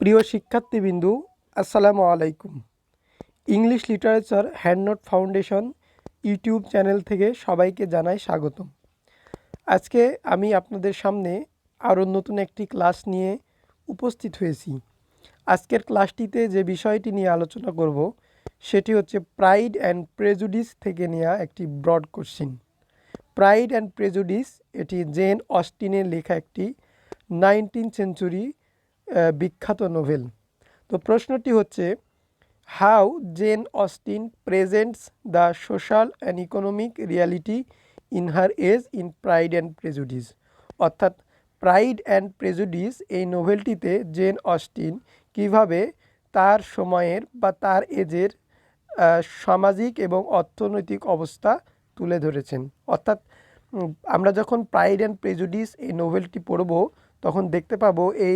প্রিয় শিক্ষার্থীবৃন্দু, আসসালামু আলাইকুম। English literature hand note foundation YouTube channel থেকে সবাইকে জানাই স্বাগতম। আজকে আমি আপনাদের সামনে আরও নতুন একটি ক্লাস নিয়ে উপস্থিত হয়েছি। আজকের ক্লাসটিতে যে বিষয়টি নিয়ে আলোচনা করব সেটি হচ্ছে প্রাইড অ্যান্ড প্রেজুডিস থেকে নেওয়া একটি broad question. Pride and Prejudice এটি জেন অস্টিনের লেখা একটি 19th সেঞ্চুরি বিখ্যাত নোভেল। তো প্রশ্নটি হচ্ছে, how Jane Austen presents the social and economic reality in her age in pride and Prejudice. অর্থাৎ প্রাইড অ্যান্ড প্রেজুডিস এই নোভেলটিতে জেন অস্টিন কিভাবে তার সময়ের বা তার এজের সামাজিক এবং অর্থনৈতিক অবস্থা তুলে ধরেছেন। অর্থাৎ আমরা যখন প্রাইড অ্যান্ড প্রেজুডিস এই নোভেলটি পড়ব তখন দেখতে পাবো এই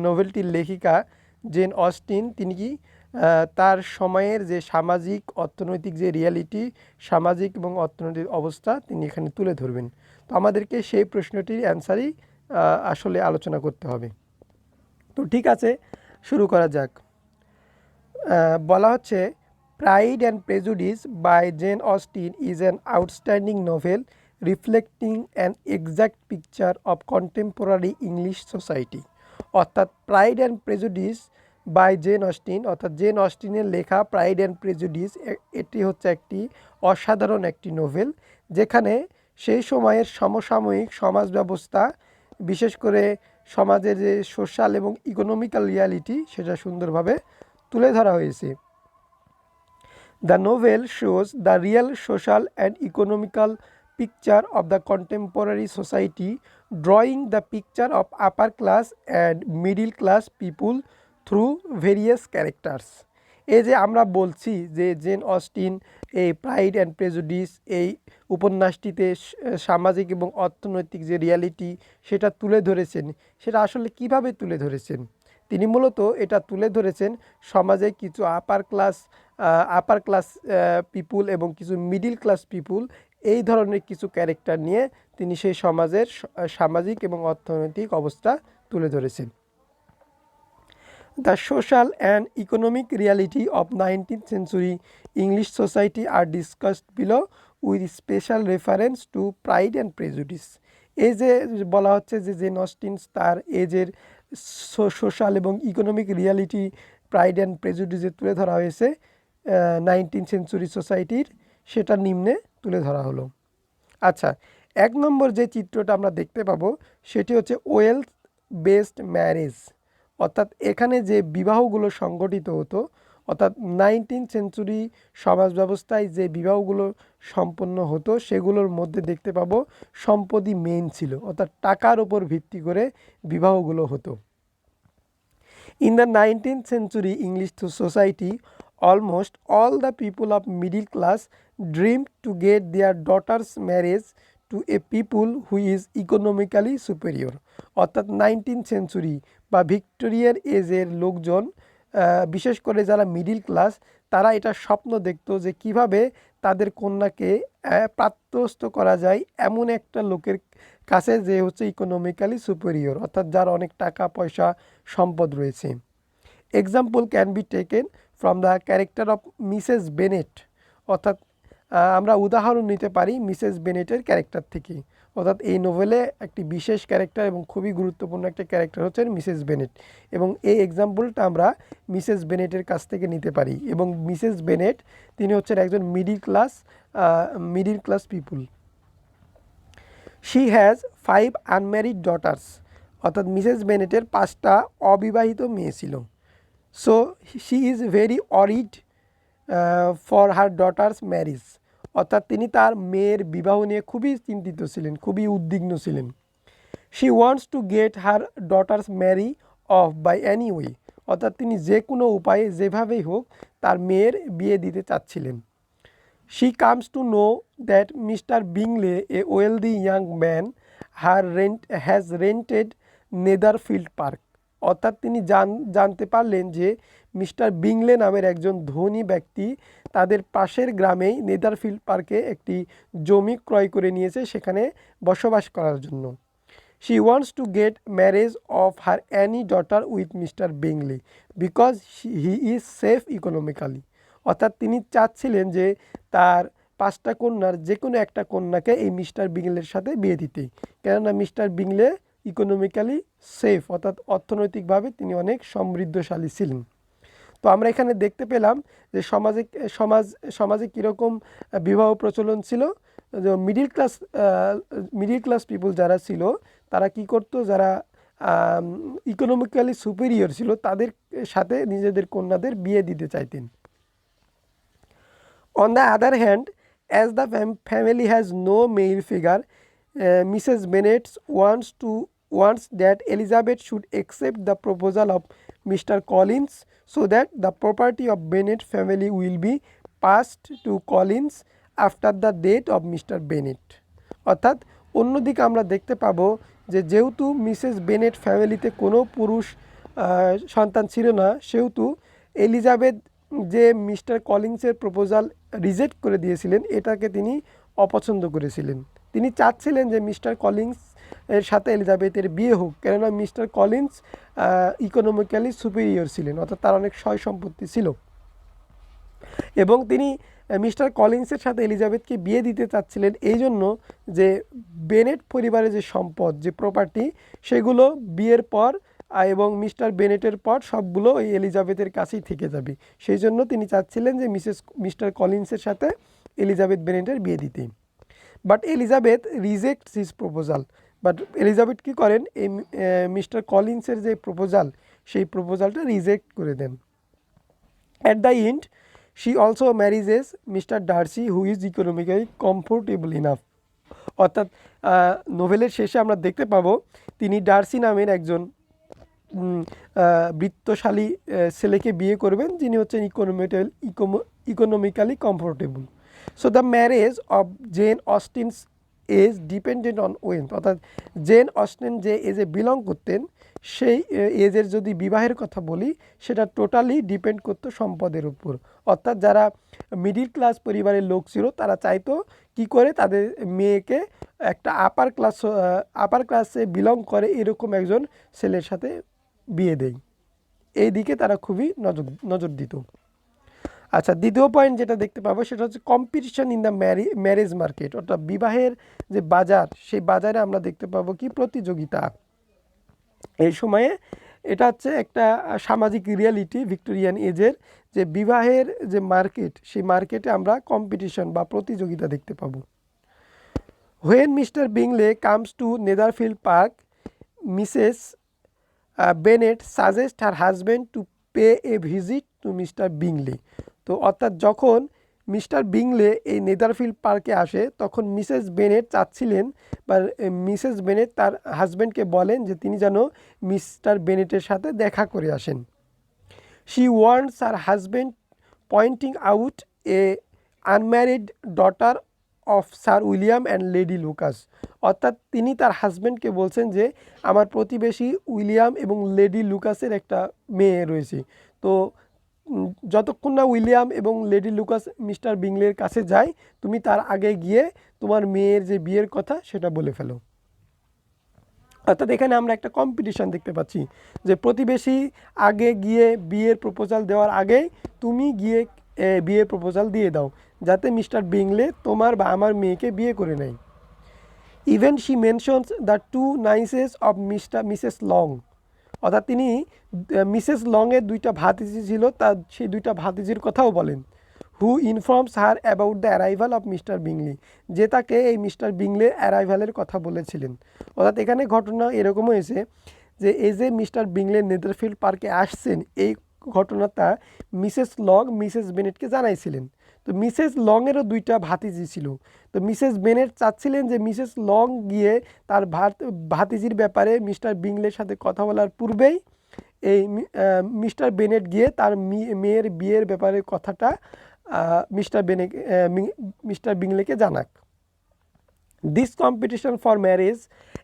নোভেলটির লেখিকা জেন অস্টিন তিনি কি তার সময়ের যে সামাজিক অর্থনৈতিক যে রিয়ালিটি, সামাজিক এবং অর্থনৈতিক অবস্থা তিনি এখানে তুলে ধরবেন। তো আমাদেরকে সেই প্রশ্নটির অ্যান্সারই আসলে আলোচনা করতে হবে। তো ঠিক আছে, শুরু করা যাক। বলা হচ্ছে, pride and prejudice by Jane Austen is an outstanding novel reflecting an exact picture of contemporary English society. অর্থাৎ pride and prejudice by Jane Austen, অর্থাৎ জেন অস্টিনের লেখা প্রাইড অ্যান্ড প্রেজুডিস এটি হচ্ছে একটি অসাধারণ একটি নোভেল, যেখানে সেই সময়ের সমসাময়িক সমাজ ব্যবস্থা, বিশেষ করে সমাজের যে সোশ্যাল এবং ইকোনমিক্যাল রিয়ালিটি সেটা সুন্দরভাবে তুলে ধরা হয়েছে। The novel shows the real social and economical picture of the contemporary society, drawing the picture of upper class and middle class people through various characters. এই যে আমরা বলছি যে জেন অস্টিন এই প্রাইড অ্যান্ড প্রেজুডিস এই উপন্যাসটিতে সামাজিক এবং অর্থনৈতিক যে রিয়ালিটি সেটা তুলে ধরেছেন, সেটা আসলে কিভাবে তুলে ধরেছেন? তিনি মূলত এটা তুলে ধরেছেন সমাজে কিছু আপার ক্লাস পিপুল এবং কিছু মিডিল ক্লাস পিপুল, এই ধরনের কিছু ক্যারেক্টার নিয়ে তিনি সেই সমাজের সামাজিক এবং অর্থনৈতিক অবস্থা তুলে ধরেছেন। The social and economic reality of 19th century English society are discussed below with special reference to Pride and Prejudice. এই যে বলা হচ্ছে যে জেন অস্টিন তার এজের সোশ্যাল এবং ইকোনমিক রিয়ালিটি প্রাইড অ্যান্ড প্রেজুডিসে তুলে ধরা হয়েছে 19th সেঞ্চুরি সোসাইটির, সেটা নিম্নে তুলে ধরা হলো। আচ্ছা, 1 নম্বর যে চিত্রটা আমরা দেখতে পাবো সেটি হচ্ছে ওয়েলথ বেসড ম্যারেজ। অর্থাৎ এখানে যে বিবাহগুলো সংগঠিত হতো, অর্থাৎ 19th সেঞ্চুরি সমাজ ব্যবস্থায় যে বিবাহগুলো সম্পন্ন হতো সেগুলোর মধ্যে দেখতে পাবো সম্পদই মেইন ছিল, অর্থাৎ টাকার উপর ভিত্তি করে বিবাহগুলো হতো। In the 19th century English society, almost all the people of middle class dreamed to get their daughters married to a people who is economically superior. অর্থাৎ 19th সেঞ্চুরি বা ভিক্টোরিয়ার এজের লোকজন, বিশেষ করে যারা মিডিল ক্লাস, তারা এটা স্বপ্ন দেখতো যে কিভাবে তাদের কন্যাকে প্রাপ্তস্থ করা যায় এমন একটা লোকের কাছে যে হচ্ছে ইকোনমিক্যালি সুপেরিয়র, অর্থাৎ যার অনেক টাকা পয়সা সম্পদ রয়েছে। Example can be taken from the character of Mrs Bennett. অর্থাৎ আমরা উদাহরণ নিতে পারি মিসেস বেনেটের ক্যারেক্টার থেকে। অর্থাৎ এই নোভেলে একটি বিশেষ ক্যারেক্টার এবং খুবই গুরুত্বপূর্ণ একটা ক্যারেক্টার হচ্ছেন মিসেস বেনেট, এবং এই এক্সাম্পলটা আমরা মিসেস বেনেটের কাছ থেকে নিতে পারি। এবং মিসেস বেনেট তিনি হচ্ছেন একজন middle class people. She has 5 unmarried daughters. অর্থাৎ মিসেস বেনেটের 5টা অবিবাহিত মেয়ে ছিল। So she is very worried for her daughters marriage. অর্থাৎ তিনি তার মেয়ের বিবাহ নিয়ে খুবই চিন্তিত ছিলেন, খুবই উদ্বিগ্ন ছিলেন। She wants to get her daughters marry off by any way. অর্থাৎ তিনি যে কোনো উপায়ে যেভাবেই হোক তার মেয়ের বিয়ে দিতে চাচ্ছিলেন। She comes to know that mister Bingley, a wealthy young man, has rented Netherfield Park. অর্থাৎ তিনি জানতে পারলেন যে মিস্টার বিংলে নামের একজন ধনী ব্যক্তি তাদের পাশের গ্রামেই নেদারফিল্ড পার্কে একটি জমি ক্রয় করে নিয়েছে সেখানে বসবাস করার জন্য। She wants to get marriage of her any daughter with Mr. Bingley because he is safe economically. অর্থাৎ তিনি চাচ্ছিলেন যে তার 5টা কন্যার যে কোনো একটা কন্যাকে এই মিস্টার বিংলের সাথে বিয়ে দিতে, কেননা মিস্টার বিংলে ইকোনমিক্যালি সেফ, অর্থাৎ অর্থনৈতিকভাবে তিনি অনেক সমৃদ্ধশালী ছিলেন। তো আমরা এখানে দেখতে পেলাম যে সমাজে কীরকম বিবাহ প্রচলন ছিল। যে মিডিল ক্লাস পিপল যারা ছিল তারা কি করতো, যারা ইকোনমিক্যালি সুপিরিয়র ছিল তাদের সাথে নিজেদের কন্যাদের বিয়ে দিতে চাইতেন। On the other hand, as the family has no male figure, Mrs. Bennet wants that Elizabeth should accept the proposal of Mr. Collins so that the property of Bennet family will be passed to Collins after the death of Mr. Bennet. অর্থাৎ অন্যদিকে আমরা দেখতে পাবো যে যেহেতু Mrs Bennett ফ্যামিলিতে কোনো পুরুষ সন্তান ছিল না, সেহেতু এলিজাবেথ যে মিস্টার কলিন্সের প্রপোজাল রিজেক্ট করে দিয়েছিলেন এটাকে তিনি অপছন্দ করেছিলেন। তিনি চাচ্ছিলেন যে মিস্টার কলিন্স এর সাথে এলিজাবেথের বিয়ে হোক, কেননা মিস্টার কলিন্স ইকোনমিক্যালি সুপিরিয়র ছিলেন, অর্থাৎ তার অনেক সয় সম্পত্তি ছিল এবং তিনি মিস্টার কলিন্সের সাথে এলিজাবেথকে বিয়ে দিতে চাচ্ছিলেন এই জন্য যে বেনেট পরিবারের যে সম্পদ, যে প্রপার্টি, সেগুলো বিয়ের পর এবং মিস্টার বেনেটের পর সবগুলো ওই এলিজাবেথের কাছেই থেকে যাবে। সেই জন্য তিনি চাচ্ছিলেন যে মিস্টার কলিন্সের সাথে এলিজাবেথ বেনেটের বিয়ে দিতে। But Elizabeth rejects his proposal. But Elizabeth কী করেন, এই মিস্টার কলিন্সের যে প্রপোজাল সেই প্রপোজালটা রিজেক্ট করে দেন। At the end she also marries Mr. Darcy who is economically comfortable enough. অর্থাৎ নোভেলের শেষে আমরা দেখতে পাবো তিনি ডার্সি নামের একজন বৃত্তশালী ছেলেকে বিয়ে করবেন যিনি হচ্ছেন economically comfortable. So the marriage of Jane Austen's age dependent on wealth. অর্থাৎ জেন অস্টেন যে এজে বিলং করতেন সেই এজের যদি বিবাহের কথা বলি সেটা টোটালি ডিপেন্ড করতো সম্পদের উপর। অর্থাৎ যারা মিডিল ক্লাস পরিবারের লোক ছিল তারা চাইতো কি করে তাদের মেয়েকে একটা আপার ক্লাসে বিলং করে এরকম একজন ছেলের সাথে বিয়ে দেয়, এই দিকে তারা খুবই নজর দিত। আচ্ছা, দ্বিতীয় পয়েন্ট যেটা দেখতে পাবো সেটা হচ্ছে competition in the marriage market. অর্থাৎ বিবাহের যে বাজার, সেই বাজারে আমরা দেখতে পাবো কি প্রতিযোগিতা। এই সময়ে এটা হচ্ছে একটা সামাজিক রিয়ালিটি ভিক্টোরিয়ান এজের, যে বিবাহের যে মার্কেট, সেই মার্কেটে আমরা কম্পিটিশন বা প্রতিযোগিতা দেখতে পাবো। When mister Bingley comes to Netherfield Park, Mrs Bennet suggest her husband to pay a visit to mister Bingley. তো অর্থাৎ যখন মিস্টার বিংলে এই নেদারফিল্ড পার্কে আসে তখন মিসেস বেনেট চাচ্ছিলেন বা মিসেস বেনেট তার হাজব্যান্ডকে বলেন যে তিনি যেন মিস্টার বেনেটের সাথে দেখা করে আসেন। She wants her husband pointing out a unmarried daughter of Sir William and Lady Lucas. অর্থাৎ তিনি তার হাজব্যান্ডকে বলছেন যে আমার প্রতিবেশী উইলিয়াম এবং লেডি লুকাসের একটা মেয়ে রয়েছে, তো যতক্ষণ না উইলিয়াম এবং লেডি লুকাস মিস্টার বিংলের কাছে যায় তুমি তার আগে গিয়ে তোমার মেয়ের যে বিয়ের কথা সেটা বলে ফেলো। অর্থাৎ এখানে আমরা একটা কম্পিটিশান দেখতে পাচ্ছি যে প্রতিবেশী আগে গিয়ে বিয়ের প্রপোজাল দেওয়ার আগেই তুমি গিয়ে বিয়ের প্রপোজাল দিয়ে দাও যাতে মিস্টার বিংলে তোমার বা আমার মেয়েকে বিয়ে করে নেয়। Even she mentions the two nieces of Mrs Long. অর্থাৎ তিনি মিসেস লংয়ের দুইটা ভাতিজি ছিল, তার সেই দুইটা ভাতিজির কথাও বলেন। Who informs her about the arrival of mister Bingley, যে তাকে এই মিস্টার বিংলের অ্যারাইভালের কথা বলেছিলেন। অর্থাৎ এখানে ঘটনা এরকম হয়েছে যে এই যে মিস্টার বিংলে নেদারফিল্ড পার্কে আসছেন এই ঘটনাটা মিসেস লং মিসেস বেনেটকে জানাইছিলেন। তো মিসেস লংয়েরও দুইটা ভাতিজি ছিল, তো মিসেস বেনেট চাচ্ছিলেন যে মিসেস লং গিয়ে তার ভাতিজির ব্যাপারে মিস্টার বিংলের সাথে কথা বলার পূর্বেই এই মিস্টার বেনেট গিয়ে তার মেয়ের বিয়ের ব্যাপারে কথাটা mister বিংলেকে জানাক। This competition for marriage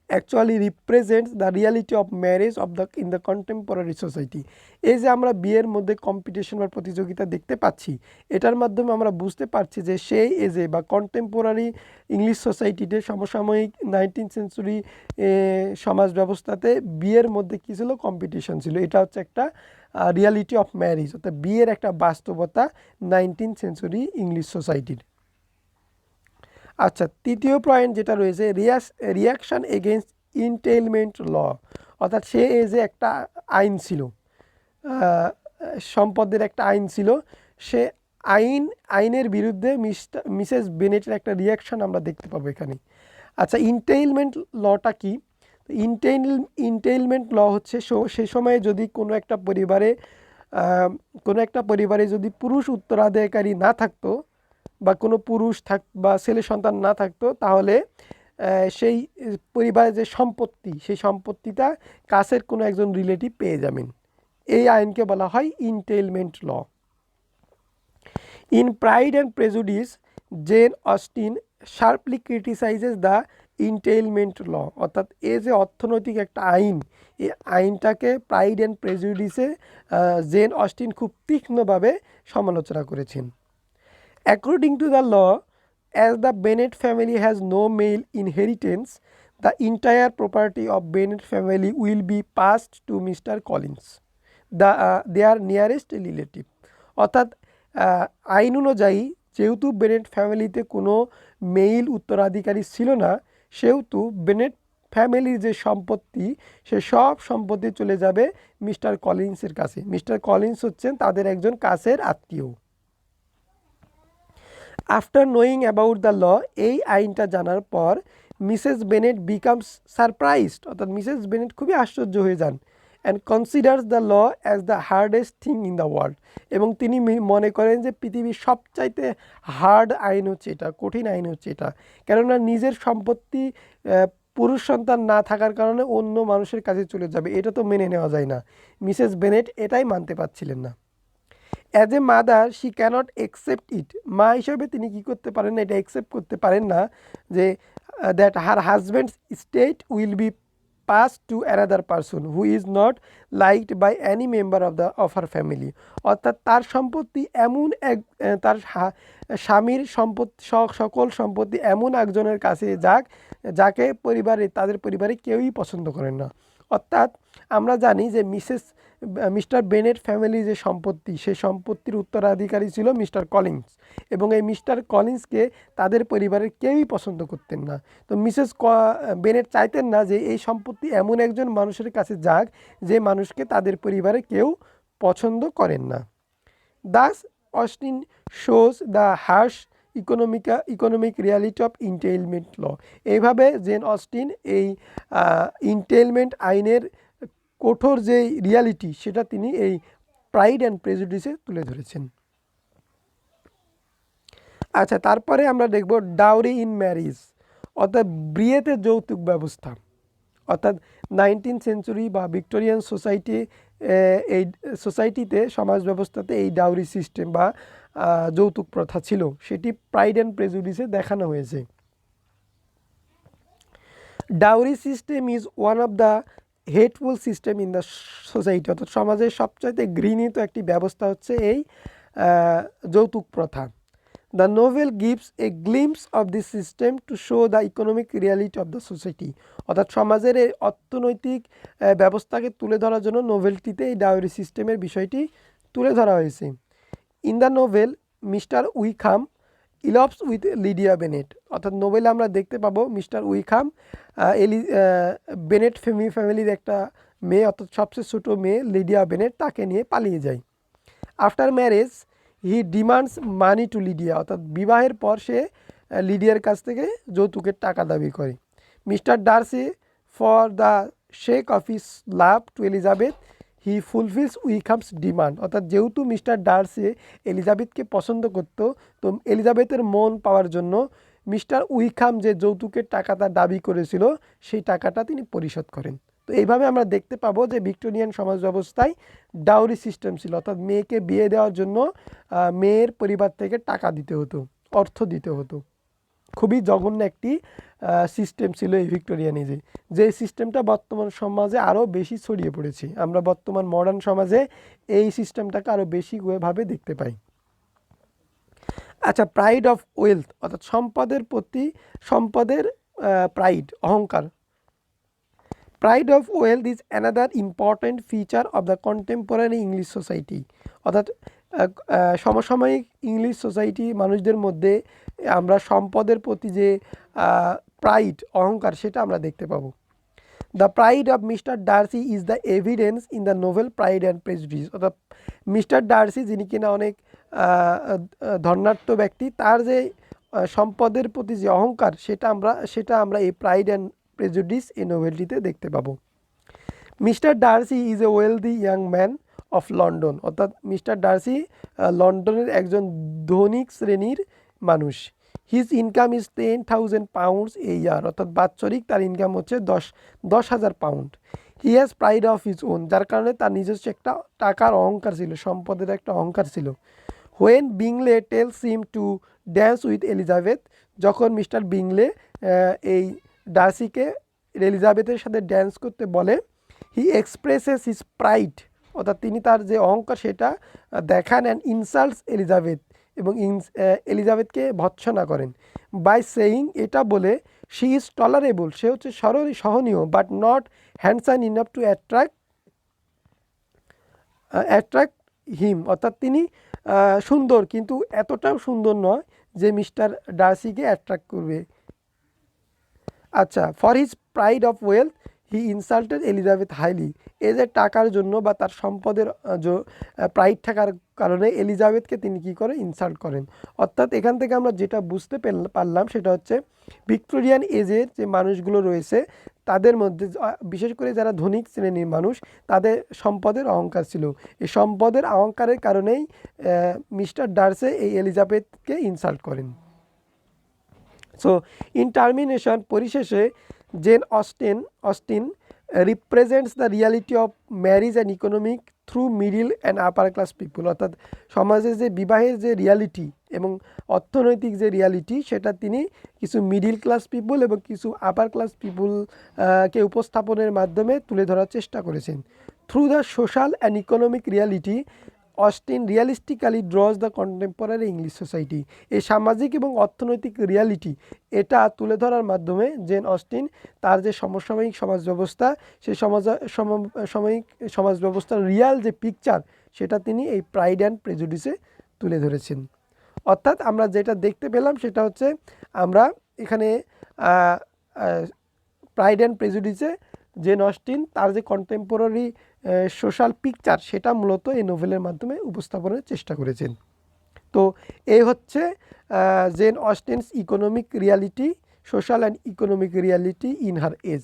actually represents the reality of marriage of the in the contemporary society. এই যে আমরা বিয়ের মধ্যে কম্পিটিশন বা প্রতিযোগিতা দেখতে পাচ্ছি, এটার মাধ্যমে আমরা বুঝতে পারছি যে সেই এজে বা কন্টেম্পোরারি ইংলিশ সোসাইটিতে সমসাময়িক 19th সেঞ্চুরি সমাজ ব্যবস্থাতে বিয়ের মধ্যে কী ছিল, কম্পিটিশন ছিল। এটা হচ্ছে একটা রিয়ালিটি অফ ম্যারেজ, অর্থাৎ বিয়ের একটা বাস্তবতা 19th সেঞ্চুরি ইংলিশ সোসাইটির। আচ্ছা, তৃতীয় পয়েন্ট যেটা রয়েছে রিয়াকশান এগেনস্ট ইনটেইলমেন্ট ল, অর্থাৎ সে এজে একটা আইন ছিল, সম্পদের একটা আইন ছিল, সে আইনের বিরুদ্ধে মিসেস বেনেটের একটা রিয়াকশান আমরা দেখতে পাবো এখানে। আচ্ছা, ইনটেইলমেন্ট লটা কি? ইনটেইলমেন্ট ল হচ্ছে সে সময়ে যদি কোনো একটা পরিবারে যদি পুরুষ উত্তরাধিকারী না থাকতো বা কোনো পুরুষ বা ছেলে সন্তান না থাকতো, তাহলে সেই পরিবারের যে সম্পত্তি, সেই সম্পত্তিটা কাছের কোনো একজন রিলেটিভ পেয়ে যাবেন। এই আইনকে বলা হয় entailment law. In pride and prejudice, Jane Austen sharply criticises the entailment law, অর্থাৎ এই যে অর্থনৈতিক একটা আইন, এই আইনটাকে প্রাইড অ্যান্ড প্রেজুডিসে জেন অস্টিন খুব তীক্ষ্ণভাবে সমালোচনা করেছেন। According to the law, as the Bennet family has no male inheritance, the entire property of Bennet family will be passed to Mr. Collins, their nearest relative. অর্থাৎ আইন অনুযায়ী যেহেতু Bennett ফ্যামিলিতে কোনো মেইল উত্তরাধিকারী ছিল না, সেহেতু বেনেট ফ্যামিলির যে সম্পত্তি, সে সব সম্পত্তি চলে যাবে মিস্টার কলিন্সের কাছে। মিস্টার কলিন্স হচ্ছেন তাদের একজন কাছের আত্মীয়। After knowing about the law, এই আইনটা জানার পর মিসেস বেনেট বিকামস সারপ্রাইজড, অর্থাৎ মিসেস বেনেট খুবই আশ্চর্য হয়ে যান, and considers the law as the hardest thing in the world, এবং তিনি মনে করেন যে পৃথিবীর সবচাইতে হার্ড আইন হচ্ছে এটা, কঠিন আইন হচ্ছে এটা। কেননা নিজের সম্পত্তি পুরুষ সন্তান না থাকার কারণে অন্য মানুষের কাছে চলে যাবে, এটা তো মেনে নেওয়া যায় না। মিসেস বেনেট এটাই মানতে পারছিলেন না। As a mother she cannot accept it, মা হিসেবে তিনি কী করতে পারেন না, এটা অ্যাকসেপ্ট করতে পারেন না যে that her husband's state will be pass to another person who is not liked by any member of her family, অর্থাৎ তার সম্পত্তি এমন তার স্বামীর সকল সম্পত্তি এমন একজনের কাছে যাকে তাদের পরিবারে কেউই পছন্দ করেন না। অর্থাৎ আমরা জানি যে মিস্টার বেনেট ফ্যামিলি যে সম্পত্তি, সেই সম্পত্তির উত্তরাধিকারী ছিল মিস্টার কলিন্স, এবং এই মিস্টার কলিন্সকে তাদের পরিবারের কেউই পছন্দ করতেন না। তো মিসেস বেনেট চাইতেন না যে এই সম্পত্তি এমন একজন মানুষের কাছে যাক যে মানুষকে তাদের পরিবারে কেউ পছন্দ করেন না। Thus Austen shows the harsh economic reality of entailment law, এইভাবে জেন অস্টিন এই ইনটেইলমেন্ট আইনের কঠোর যে রিয়ালিটি, সেটা তিনি এই প্রাইড অ্যান্ড প্রেজুডিসে তুলে ধরেছেন। আচ্ছা, তারপরে আমরা দেখব ডাউরি ইন ম্যারেজ, অর্থাৎ বিয়েতে যৌতুক ব্যবস্থা। অর্থাৎ 19th সেঞ্চুরি বা ভিক্টোরিয়ান এই সোসাইটিতে, সমাজ ব্যবস্থাতে এই ডাউরি সিস্টেম বা যৌতুক প্রথা ছিল, সেটি প্রাইড অ্যান্ড প্রেজুডিসে দেখানো হয়েছে। Dowry system is one of the hateful system in the society, অর্থাৎ সমাজের সবচাইতে ঘৃণিত একটি ব্যবস্থা হচ্ছে এই যৌতুক প্রথা। The novel gives a glimpse of this system to show the economic reality of the society, অর্থাৎ সমাজের এই অর্থনৈতিক ব্যবস্থাকে তুলে ধরার জন্য নোভেলটিতে এই ডাউরি সিস্টেমের বিষয়টি তুলে ধরা হয়েছে। In the novel mister Wickham elopes with Lydia Bennet, অর্থাৎ নোভেলে আমরা দেখতে পাবো মিস্টার উইকহাম বেনেট ফ্যামিলির একটা মেয়ে, অর্থাৎ সবচেয়ে ছোটো মেয়ে লিডিয়া বেনেট, তাকে নিয়ে পালিয়ে যায়। After marriage he demands money to Lydia, অর্থাৎ বিবাহের পর সে লিডিয়ার কাছ থেকে যৌতুকের টাকা দাবি করে। Mister Darcy for the sake of his love to Elizabeth he fulfils Wickham's demand, অর্থাৎ যেহেতু মিস্টার ডার্সি এলিজাবেথকে পছন্দ করত, তো এলিজাবেথের মন পাওয়ার জন্য মিস্টার উইকহাম যে যৌতুকের টাকাটা দাবি করেছিল, সেই টাকাটা তিনি পরিশোধ করেন। তো এইভাবে আমরা দেখতে পাবো যে ভিক্টোরিয়ান সমাজ ব্যবস্থায় ডাউরি সিস্টেম ছিল, অর্থাৎ মেয়েকে বিয়ে দেওয়ার জন্য মেয়ের পরিবার থেকে টাকা দিতে হতো, অর্থ দিতে হতো। খুবই জঘন্য একটি সিস্টেম ছিল এই ভিক্টোরিয়ান এজে, যে সিস্টেমটা বর্তমান সমাজে আরও বেশি ছড়িয়ে পড়েছে। আমরা বর্তমান মডার্ন সমাজে এই সিস্টেমটাকে আরও বেশিভাবে দেখতে পাই। আচ্ছা, প্রাইড অফ ওয়েলথ অর্থাৎ সম্পদের প্রাইড, অহংকার। Pride of wealth is another important feature of the contemporary English society. অর্থাৎ সমসাময়িক ইংলিশ সোসাইটি মানুষদের মধ্যে আমরা সম্পদের প্রতি যে প্রাইড, অহংকার, সেটা আমরা দেখতে পাবো। The pride of mister Darcy is the evidence in the novel pride and Prejudice. অর্থাৎ মিস্টার ডার্সি, যিনি কিনা অনেক ধনাঢ্য ব্যক্তি, তার যে সম্পদের প্রতি যে অহংকার, সেটা আমরা এই প্রাইড অ্যান্ড প্রেজুডিস এই নোভেলটিতে দেখতে পাবো। Mister Darcy is a wealthy young man of London. অর্থাৎ মিস্টার ডার্সি লন্ডনের একজন ধনিক শ্রেণীর মানুষ। হিজ ইনকাম ইজ 10,000 পাউন্ডস এ ইয়ার। অর্থাৎ বাৎসরিক তার ইনকাম হচ্ছে 10,000 pound. He has pride of his own, যার কারণে তার নিজস্ব একটা টাকার অহংকার ছিল, সম্পদের একটা অহংকার ছিল। When Bingley tells him to dance with Elizabeth, যখন মিস্টার বিংলে এই ডার্সিকে এলিজাবেথের সাথে ড্যান্স করতে বলে, হি এক্সপ্রেসেস হিজ প্রাইড, অর্থাৎ তিনি তার যে অহংকার সেটা দেখান, অ্যান্ড ইনসাল্টস এলিজাবেথ, এবং এলিজাবেথকে ভৎসনা করেন। বাই সেইং, এটা বলে, শি ইজ টলারেবল, সে হচ্ছে সহনীয়, but not handsome enough to attract him, অর্থাৎ তিনি সুন্দর কিন্তু এতটাও সুন্দর নয় যে মিস্টার ডার্সিকে অ্যাট্রাক্ট করবে। আচ্ছা, for his pride of wealth he insulted Elizabeth highly. এই যে টাকার জন্য বা তার সম্পদের প্রাইড থাকার কারণে এলিজাবেথকে তিনি কী করেন, ইনসাল্ট করেন। অর্থাৎ এখান থেকে আমরা যেটা বুঝতে পারলাম সেটা হচ্ছে ভিক্টোরিয়ান এজের যে মানুষগুলো রয়েছে তাদের মধ্যে, বিশেষ করে যারা ধনিক শ্রেণীর মানুষ, তাদের সম্পদের অহংকার ছিল। এই সম্পদের অহংকারের কারণেই মিস্টার ডার্সে এই এলিজাবেথকে ইনসাল্ট করেন। সো ইন টার্মিনেশন, পরিশেষে, Jane Austen represents the reality of marriage and economic through middle and upper class people. অর্থাৎ সমাজের যে বিবাহের যে রিয়ালিটি এবং অর্থনৈতিক যে রিয়ালিটি, সেটা তিনি কিছু মিডিল ক্লাস পিপুল এবং কিছু আপার ক্লাস পিপুলকে উপস্থাপনের মাধ্যমে তুলে ধরার চেষ্টা করেছেন। Through the social and economic reality Austen realistically draws the contemporary English society. এই সামাজিক এবং অর্থনৈতিক রিয়ালিটি এটা তুলে ধরার মাধ্যমে জেন অস্টিন তার যে সমসাময়িক সমাজ ব্যবস্থা, সেই সাময়িক সমাজ ব্যবস্থার রিয়াল যে পিকচার, সেটা তিনি এই প্রাইড অ্যান্ড প্রেজুডিসে তুলে ধরেছেন। অর্থাৎ আমরা যেটা দেখতে পেলাম সেটা হচ্ছে, আমরা এখানে প্রাইড অ্যান্ড প্রেজুডিসে জেন অস্টিন তার যে কন্টেম্পোরারি সোশ্যাল পিকচার, সেটা মূলত এই নোভেলের মাধ্যমে উপস্থাপনের চেষ্টা করেছেন। তো এই হচ্ছে Jane Austen's economic reality, social and economic reality in her age.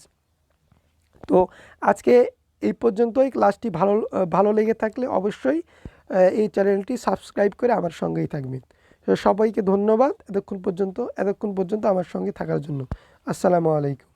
তো আজকে এই পর্যন্তই। ক্লাসটি ভালো লেগে থাকলে অবশ্যই এই চ্যানেলটি সাবস্ক্রাইব করে আমার সঙ্গেই থাকবেন। সবাইকে ধন্যবাদ এতক্ষণ পর্যন্ত আমার সঙ্গে থাকার জন্য। আসসালামু আলাইকুম।